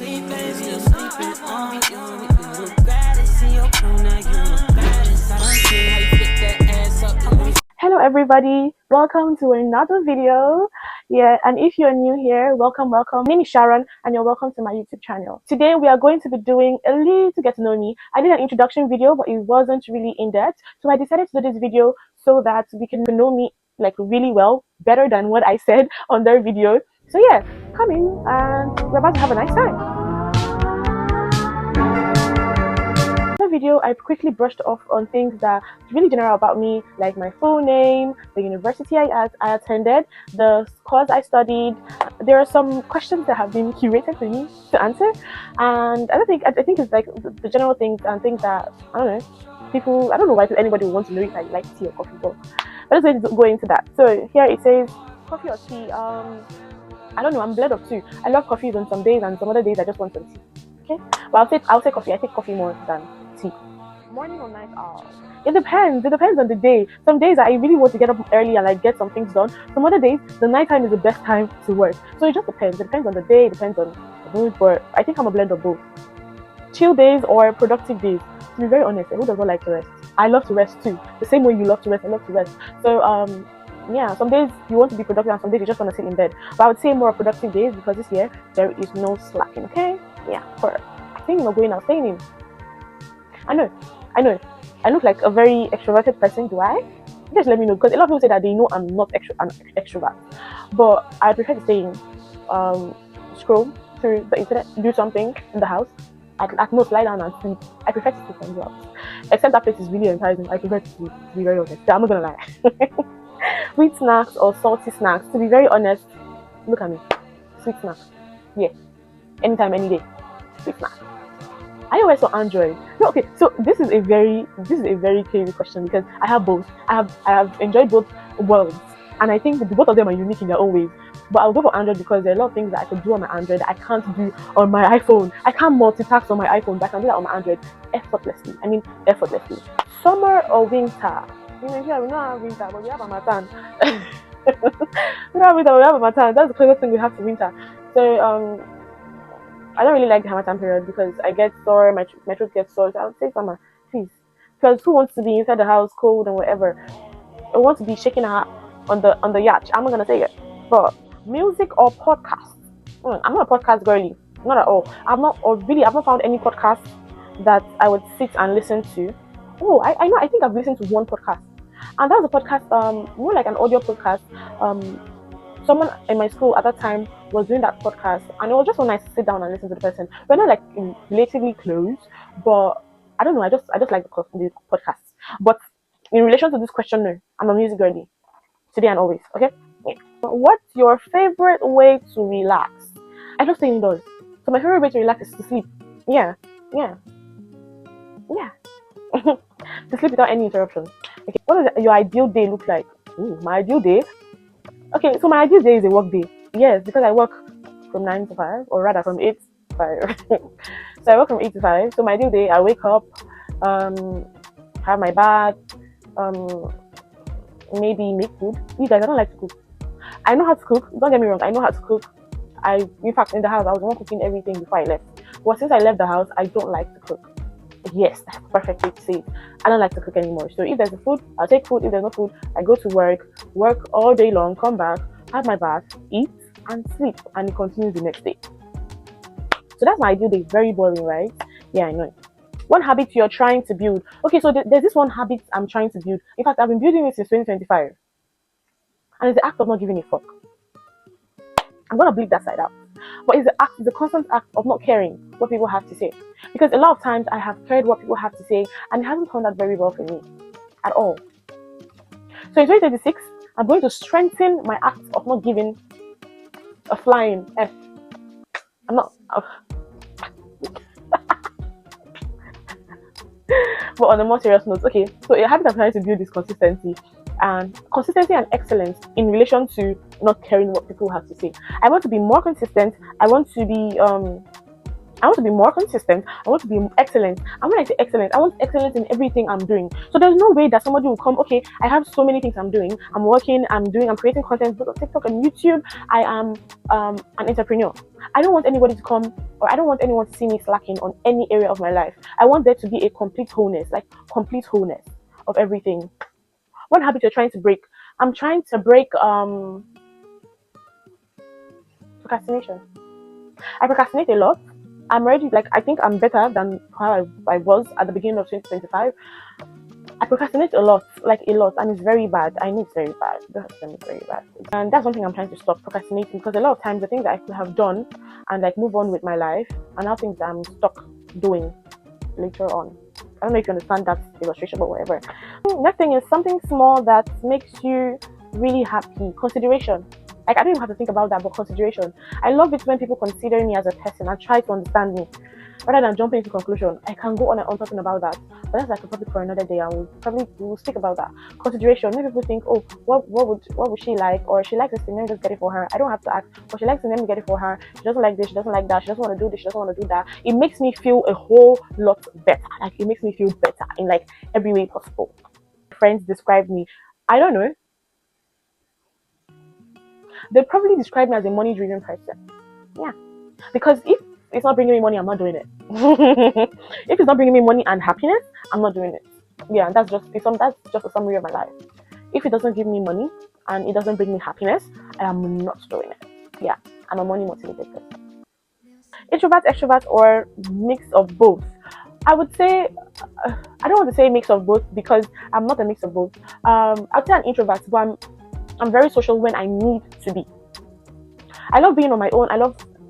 sleepless, you're sleeping on you. You look bad, I see your phone now, you look bad. I don't see how you fit that ass up. Hello everybody, welcome to another video. And if you're new here, welcome. My name is Sharon and you're welcome to my YouTube channel. Today we are going to be doing a little get to know me. I did an introduction video, but it wasn't really in depth, so I decided to do this video so that we can know me like really well, better than what I said on their video. So yeah, come in and we're about to have a nice time. Video, I quickly brushed off on things that are really general about me, like my full name, the university I attended, the course I studied. There are some questions that have been curated for me to answer, and I think it's like the general things and things that I don't know. People, I don't know why anybody would want to know if I like tea or coffee, but let's go into that. So here it says coffee or tea. I don't know. I'm a blend of two. I love coffee on some days, and some other days I just want some tea. Okay, but I'll say coffee. I take coffee more than tea. Morning or night owl? It depends. It depends on the day. Some days I really want to get up early and like get some things done. Some other days, the night time is the best time to work. So it just depends. It depends on the day. It depends on the mood. But I think I'm a blend of both. Chill days or productive days. To be very honest, who does not like to rest? I love to rest too. The same way you love to rest, I love to rest. So yeah, some days you want to be productive and some days you just want to sit in bed. But I would say more productive days because this year there is no slacking. Okay? Yeah. For I think we're going out staying in. I know. I look like a very extroverted person, do I? Just let me know, because a lot of people say that they know I'm not an extrovert. But I prefer to stay in, scroll through the internet, do something in the house, at most lie down and sleep. I prefer to sleep and go out. Except that place is really enticing. I prefer to sleep, to be very honest. I'm not gonna lie. Sweet snacks or salty snacks, to be very honest, look at me. Sweet snacks. Yeah. Anytime, any day. Sweet snacks. iOS or Android? No, okay. So this is a very crazy question because I have both. I have enjoyed both worlds, and I think both of them are unique in their own ways. But I'll go for Android because there are a lot of things that I could do on my Android that I can't do on my iPhone. I can't multitask on my iPhone, but I can do that on my Android effortlessly. Effortlessly. Summer or winter? In Nigeria, we don't have winter, but we have Harmattan. We don't have winter, we have Harmattan. That's the closest thing we have to winter. So I don't really like the Harmattan period because I get sore, my throat gets sore. So I would say summer, please. Because who wants to be inside the house cold and whatever? I want to be shaking her on the yacht. I'm not gonna say it. But music or podcast? I'm not a podcast girly, not at all. I've not found any podcast that I would sit and listen to. Oh, I know. I think I've listened to one podcast, and that was a podcast, more like an audio podcast. Someone in my school at that time was doing that podcast, and it was just so nice to sit down and listen to the person. We're not like relatively close, but I don't know. I just like the podcast. But in relation to this question, no, I'm a music girly today and always. Okay. Yeah. What's your favorite way to relax? I love staying indoors. So my favorite way to relax is to sleep. Yeah. To sleep without any interruptions. Okay. What does your ideal day look like? Ooh, my ideal day. Okay, so my ideal day is a work day. Yes, because I work from 9 to 5, or rather from 8 to 5. So I work from 8 to 5. So my ideal day, I wake up, have my bath, maybe make food. You guys, I don't like to cook. I know how to cook. Don't get me wrong. I know how to cook. In fact, in the house, I was the one cooking everything before I left. But since I left the house, I don't like to cook. Yes, that's perfectly safe. I don't like to cook anymore. So if there's a food, I'll take food. If there's no food, I go to work all day long, come back, have my bath, eat, and sleep, and it continues the next day. So that's my ideal day. Very boring, right? Yeah, I know. One habit you're trying to build. Okay, so there's this one habit I'm trying to build. In fact, I've been building it since 2025, and it's the act of not giving a fuck. I'm gonna bleep that side out. But it's the constant act of not caring what people have to say. Because a lot of times I have cared what people have to say, and it hasn't turned out very well for me at all. So in 2026, I'm going to strengthen my act of not giving a flying F. I'm not. But on a more serious note, okay. So a habit I'm trying to build is consistency and excellence in relation to not caring what people have to say. I want to be more consistent. I want to be I want to be more consistent. I want to be excellent. And when I say excellent, I want excellence in everything I'm doing. So there's no way that somebody will come, okay, I have so many things I'm doing. I'm working, I'm creating content, both on TikTok and YouTube. I am an entrepreneur. I don't want anybody to come, or I don't want anyone to see me slacking on any area of my life. I want there to be a complete wholeness, like complete wholeness of everything. What habit you're trying to break? I'm trying to break procrastination. I procrastinate a lot. I'm already, like, I think I'm better than how I was at the beginning of 2025. I procrastinate a lot, like a lot, and it's very bad. I know it's very bad. It's very bad. And that's one thing I'm trying to stop, procrastinating, because a lot of times the things that I could have done and like move on with my life are now things that I'm stuck doing later on. I don't know if you understand that illustration, but whatever. Next thing is something small that makes you really happy. Consideration. Like, I don't even have to think about that, but consideration. I love it when people consider me as a person and try to understand me rather than jumping into conclusion. I can go on and on talking about that, but that's like a topic for another day, and we'll speak about that. Consideration. Many people think, oh, what would she like, or she likes this thing, let me just get it for her. I don't have to ask, or she likes it, let me get it for her. She doesn't like this, she doesn't like that, she doesn't want to do this, she doesn't want to do that. It makes me feel a whole lot better. Like, it makes me feel better in like every way possible. Friends describe me, I don't know, they probably describe me as a money driven person. Yeah, because if it's not bringing me money, I'm not doing it. If it's not bringing me money and happiness, I'm not doing it. Yeah, that's just a summary of my life. If it doesn't give me money and it doesn't bring me happiness, I am not doing it. Yeah, I'm a money motivated person. Introvert, extrovert, or mix of both? I would say I don't want to say mix of both, because I'm not a mix of both. I'd say an introvert, but I'm very social when I need to be. I love being on my own.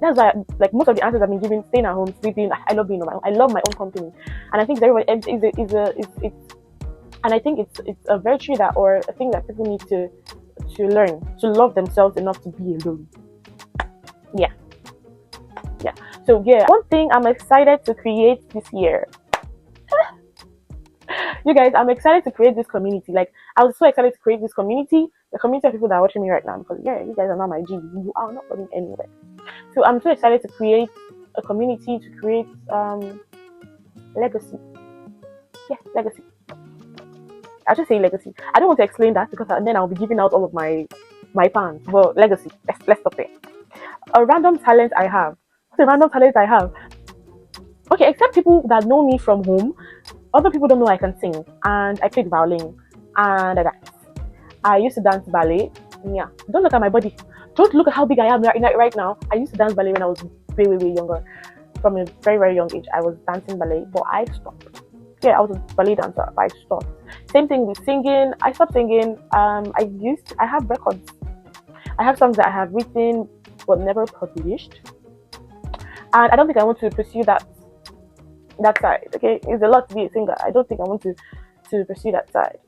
That's why, like, most of the answers I've been giving, staying at home, sleeping. I love being on my own. I love my own company, and I think everybody and I think it's a virtue that, or a thing that people need to learn, to love themselves enough to be alone. Yeah. So yeah, one thing I'm excited to create this year. You guys, I'm excited to create this community. Like, I was so excited to create this community, the community of people that are watching me right now, because yeah, you guys are not my G. You are not going anywhere. So I'm so excited to create a community, to create legacy. Yeah, legacy. I'll just say legacy. I don't want to explain that, because then I'll be giving out all of my plans. But legacy. Let's stop there. A random talent I have. What's a random talent I have? Okay, except people that know me from home, other people don't know I can sing, and I played violin, and I dance. I used to dance ballet. Yeah, don't look at my body. Don't look at how big I am right now. I used to dance ballet when I was way younger. From a very, very young age, I was dancing ballet, but I stopped. Yeah, I was a ballet dancer, but I stopped. Same thing with singing. I stopped singing. I have records. I have songs that I have written but never published, and I don't think I want to pursue that side. Okay, it's a lot to be a singer. I don't think I want to pursue that side.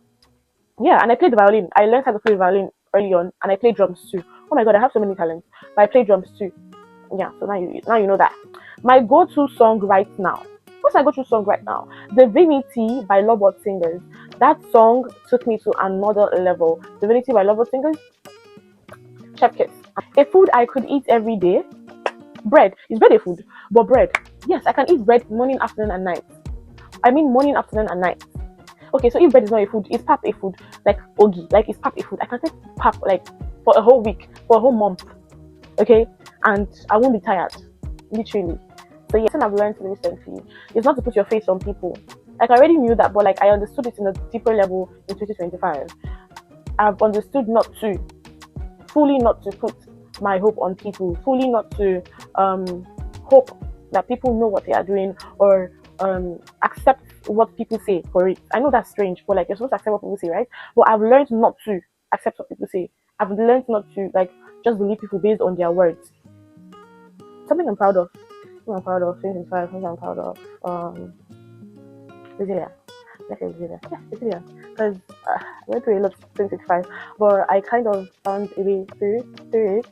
Yeah, and I played the violin. I learned how to play violin early on, and I play drums too. Oh my god, I have so many talents. But I play drums too. Yeah, so now you know that. My go-to song right now. What's my go-to song right now? Divinity by Lovebird Singers. That song took me to another level. Divinity by Lovebird Singers. Chef kiss. A food I could eat every day. Bread. Is bread a food? But bread. Yes, I can eat bread morning, afternoon, and night. I mean morning, afternoon, and night. Okay, so if bread is not a food, is pap a food? Like ogi, like is pap a food? I can take pap like for a whole week, for a whole month. Okay, and I won't be tired, literally. So yeah, something I've learned recently is not to put your face on people. Like, I already knew that, but like I understood it in a deeper level in 2025. I've understood fully not to put my hope on people, fully not to hope that people know what they are doing, or accept what people say for it. I know that's strange, but like, you're supposed to accept what people say, right? But I've learned not to accept what people say. I've learned not to like just believe people based on their words. Something I'm proud of. Something I'm proud of. Something I'm proud of. Resilience. Let's say resilience. Yeah, resilience. Because I went through a lot of 2025, but I kind of found a way through it.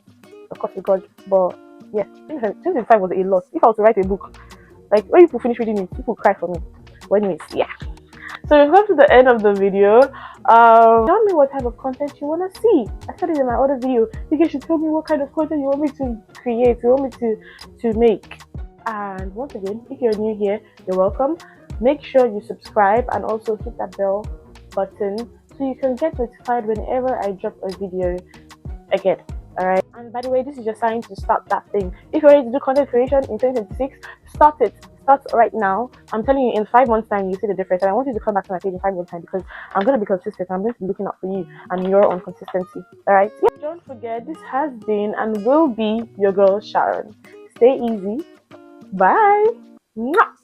Of course, with God. But yeah, 2025 was a lot. If I was to write a book, like when people finish reading it, people cry for me. But anyways, yeah. So we've come to the end of the video. Tell me what type of content you want to see. I said it in my other video. You guys should tell me what kind of content you want me to create, you want me to make. And once again, if you're new here, you're welcome. Make sure you subscribe and also hit that bell button so you can get notified whenever I drop a video again. Alright. And by the way, this is your sign to start that thing. If you're ready to do content creation in 2026, start it. Start right now. I'm telling you, in 5 months' time, you see the difference. And I want you to come back to my page in 5 months' time because I'm going to be consistent. I'm going to be looking out for you and your own consistency. Alright? Yeah. Don't forget, this has been and will be your girl Sharon. Stay easy. Bye. Mwah!